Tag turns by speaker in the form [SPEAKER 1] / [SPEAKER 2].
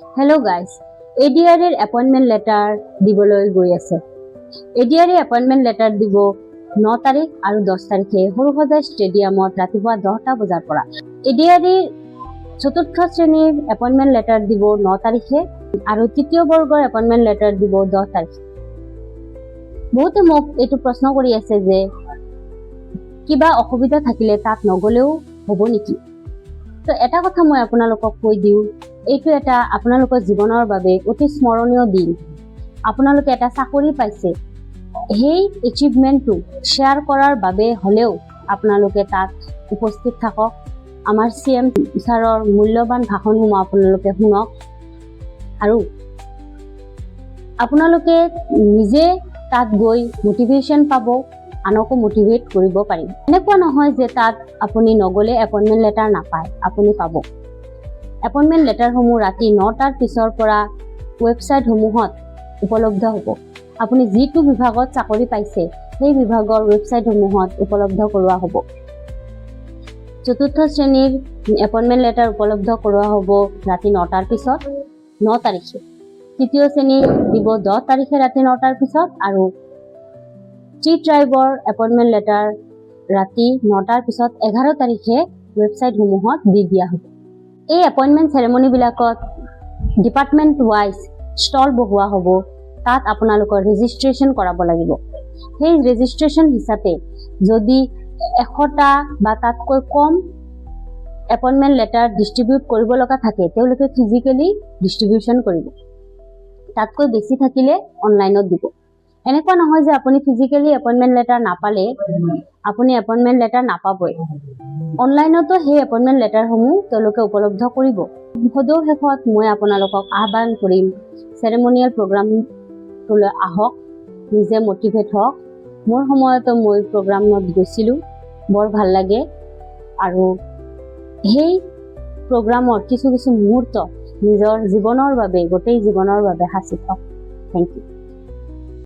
[SPEAKER 1] Hello' guys, ADR appointment letter দিবলৈ গৈ আছে। ADR এপইণ্টমেণ্ট লেটাৰ দিব 9 তাৰিখ আৰু 10 তাৰিখে সৰুসজাই ষ্টেডিয়ামত ৰাতিপুৱা 10টা বজাৰ পৰা। ADR চতুৰ্থ শ্ৰেণীৰ এপইণ্টমেণ্ট লেটাৰ দিব 9 তাৰিখে আৰু তৃতীয় বৰ্গৰ এপইণ্টমেণ্ট লেটাৰ দিব 10 তাৰিখে। বহুতে মোক এইটো প্ৰশ্ন কৰি আছে যে কিবা অসুবিধা থাকিলে তাত নগলেও হ'ব নেকি? তো এটা কথা মই আপোনালোকক কৈ দিওঁ, এইটো এটা আপোনালোকৰ জীৱনৰ বাবে অতি স্মৰণীয় দিন। আপোনালোকে এটা চাকৰি পাইছে, সেই এচিভমেণ্টটো শ্বেয়াৰ কৰাৰ বাবে হ'লেও আপোনালোকে তাত উপস্থিত থাকক। আমাৰ CM ছাৰৰ মূল্যৱান ভাষণসমূহ আপোনালোকে শুনক আৰু আপোনালোকে নিজে তাত গৈ মটিভেশ্যন পাব, আনকো মটিভেট কৰিব পাৰিম। এনেকুৱা নহয় যে তাত আপুনি নগ'লে এপইণ্টমেণ্ট লেটাৰ নাপায়, আপুনি পাব। এপইণ্টমেণ্ট লেটাৰসমূহ ৰাতি 9টাৰ পিছৰ পৰা ৱেবছাইটসমূহত উপলব্ধ হ'ব। আপুনি যিটো বিভাগত চাকৰি পাইছে সেই বিভাগৰ ৱেবছাইটসমূহত উপলব্ধ কৰোৱা হ'ব। চতুৰ্থ শ্ৰেণীৰ এপইণ্টমেণ্ট লেটাৰ উপলব্ধ কৰোৱা হ'ব ৰাতি 9টাৰ পিছত 9 তাৰিখে। তৃতীয় শ্ৰেণীৰ দিব 10 তাৰিখে ৰাতি 9টাৰ পিছত আৰু ট্ৰাইবৰ এপইণ্টমেণ্ট লেটাৰ ৰাতি 9টাৰ পিছত 11 তাৰিখে ৱেবছাইটসমূহত দি দিয়া হ'ব। এই এপইণ্টমেণ্ট চেৰেমনিবিলাকত ডিপাৰ্টমেণ্ট ৱাইজ ষ্টল বহোৱা হ'ব। তাত আপোনালোকৰ ৰেজিষ্ট্ৰেশ্যন কৰাব লাগিব। সেই ৰেজিষ্ট্ৰেশ্যন হিচাপে যদি 100টা বা তাতকৈ কম এপইণ্টমেণ্ট লেটাৰ ডিষ্ট্ৰিবিউট কৰিব লগা থাকে, তেওঁলোকে ফিজিকেলি ডিষ্ট্ৰিবিউশ্যন কৰিব। তাতকৈ বেছি থাকিলে অনলাইনত দিব। এনেকুৱা নহয় যে আপুনি ফিজিকেলি এপইণ্টমেণ্ট লেটাৰ নাপালে আপুনি এপইণ্টমেণ্ট লেটাৰ নাপাবই। অনলাইনতো সেই এপইণ্টমেণ্ট লেটাৰসমূহ তেওঁলোকে উপলব্ধ কৰিব। সদৌ শেষত মই আপোনালোকক আহ্বান কৰিম, চেৰেমনিয়েল প্ৰগ্ৰামটোলৈ আহক, নিজে মটিভেট হওক। মোৰ সময়তো মই প্ৰগ্ৰামত গৈছিলোঁ, বৰ ভাল লাগে আৰু সেই প্ৰগ্ৰামৰ কিছু মুহূৰ্ত নিজৰ জীৱনৰ বাবে, গোটেই জীৱনৰ বাবে সাঁচি থওক। Thank U.